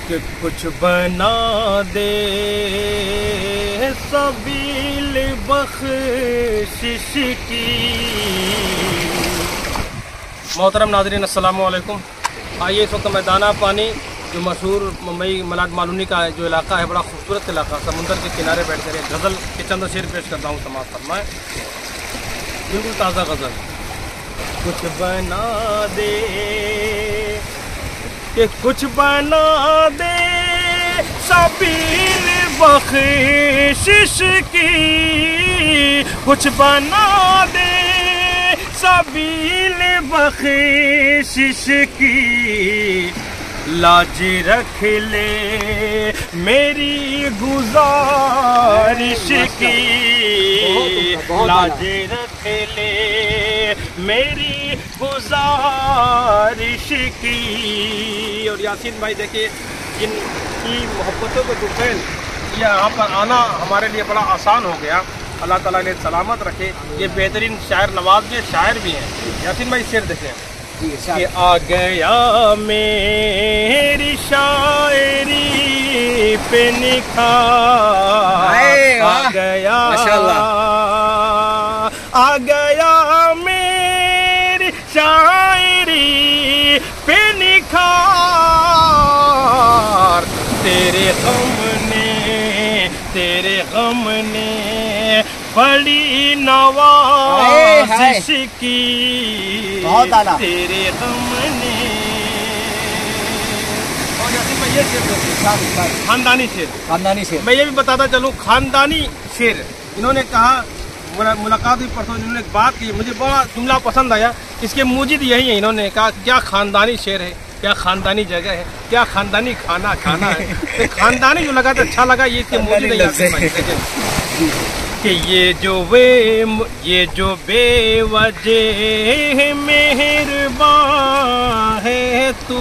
کہ کچھ بنا دے سبیل بخشش کی۔ محترم ناظرین السلام علیکم۔ آئیے اس وقت میدانہ پانی جو مشہور ممبئی ملاڈ مالونی کا جو علاقہ ہے، بڑا خوبصورت علاقہ، سمندر کے کنارے بیٹھ کر ایک غزل کے چند شعر پیش کرتا ہوں، سماعت فرمائیں۔ بالکل تازہ غزل۔ کچھ بنا دے کہ کچھ بنا دے سبیل بخشش کی، کچھ بنا دے سبیل بخشش کی، لاج رکھ لے میری گزارش کی، لاج رکھ لے میری گزارش کی۔ اور یاسین بھائی دیکھیے، جن کی محبتوں کو دوفیل یہاں پر آنا ہمارے لیے بڑا آسان ہو گیا، اللہ تعالیٰ نے سلامت رکھے۔ یہ بہترین شاعر نواز بھی شاعر بھی ہیں۔ یاسین بھائی شعر دیکھیں کہ آ گیا میری شاعری پہ نکھار، آ گیا آ گیا میری شاعری پہ نکھار، تیرے غم نے بڑی نوازش کی، تیرے غم نے۔ خاندانی شعر، میں یہ بھی بتاتا چلوں، خاندانی شعر انہوں نے کہا، ملاقات ہوئی پرسوں، انہوں نے ایک بات کی، مجھے بڑا جملہ پسند آیا، اس کے موجد یہی ہیں۔ انہوں نے کہا کیا خاندانی شعر ہے، کیا خاندانی جگہ ہے، کیا خاندانی کھانا ہے۔ خاندانی جو لگا تو اچھا لگا، یہ اس کے موجود ہے کہ یہ جو بے وجہ مہربان ہے تو،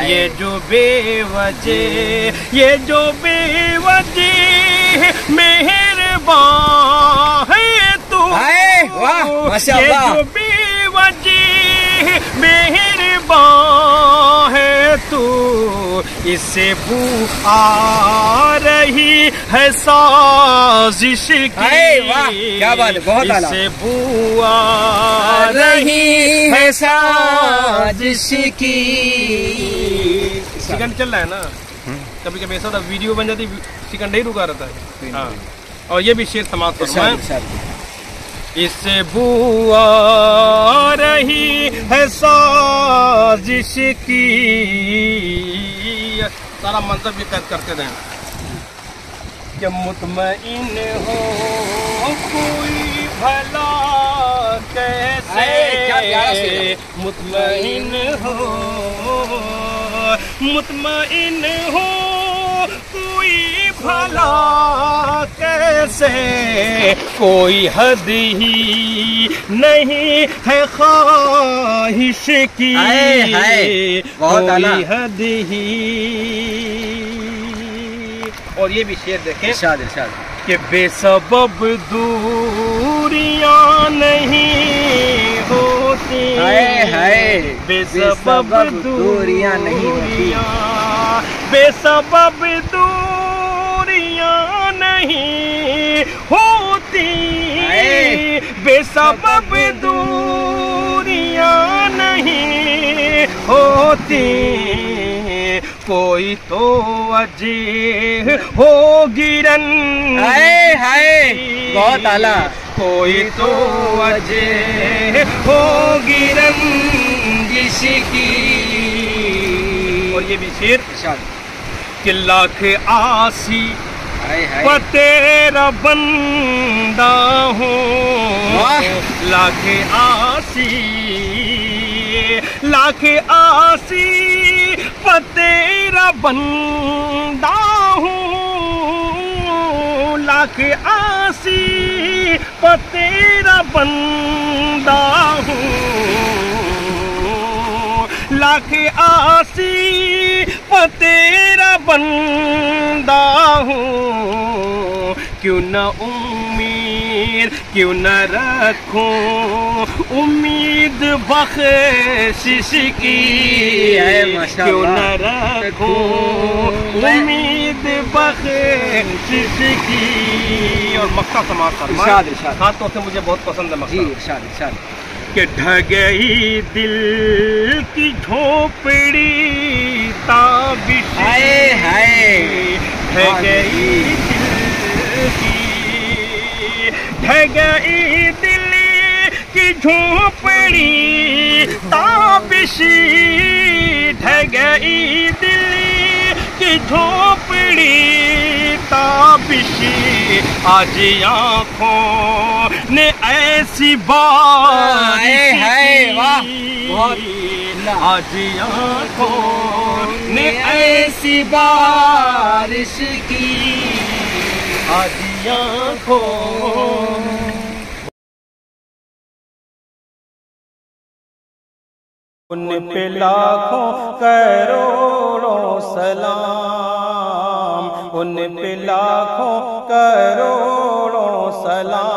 یہ جو بے وجہ مہربان ہے تو، یہ جو بے وجہ مہربان ہے تو، اس سے بو آ رہی ہے سازش کی، کیا بات ہے، بہت اعلیٰ، اس سے بو آ رہی ہے سازش کی۔ سیکنڈ چل رہا ہے نا، کبھی کبھی ایسا ہوتا ویڈیو بن جاتی، سیکنڈ نہیں رکا رہتا ہے۔ ہاں، اور یہ بھی شعر سماعت فرمائیں۔ اس سے بو آ رہی ہے سازش کی، سارا منظر بھی قید کرتے رہیں کہ مطمئن ہو کوئی بھلا کیسے، مطمئن ہو کوئی بھلا کیسے، کوئی حد ہی نہیں ہے خواہش کی، کوئی حد ہی۔ اور یہ بھی شعر دیکھیں کہ بے سبب دوریاں نہیں ہوتی، بے سبب دوریاں نہیں ہوتی، بے سبب دوریاں نہیں ہوتی، بے سبب دوریاں نہیں ہوتی، کوئی تو وجہ ہوگی رنجش، بہت اعلیٰ، کوئی تو وجہ ہوگی رنجش کی۔ اور یہ بھی شعر کہ لاکھ آسی تیرا بندہ ہوں، لاکھ آسی تیرا بندہ ہوں، لاکھ آسی تیرا بندہ ہوں، لاکھ آسی تیرا بندہ ہوں، کیوں نہ امید ضمیر کیوں نہ رکھوں امید بخشش کی کیوں نہ رکھوں امید بخشش کی. اور مقطع سماعت فرمائیں. خاص طور سے مجھے بہت پسند ہے مقطع. کہ ڈھہ گئی دل کی جھوپڑی تابش ڈھہ گئی ڈھہ گئی دل کی جھوپڑی تابشی ڈھہ گئی دل کی جھوپڑی تابشی آج آنکھوں نے ایسی بارش کی آج آنکھوں نے ایسی بارش کی آج آنکھوں ان پہ لاکھوں کروڑوں سلام ان پہ لاکھوں کروڑوں سلام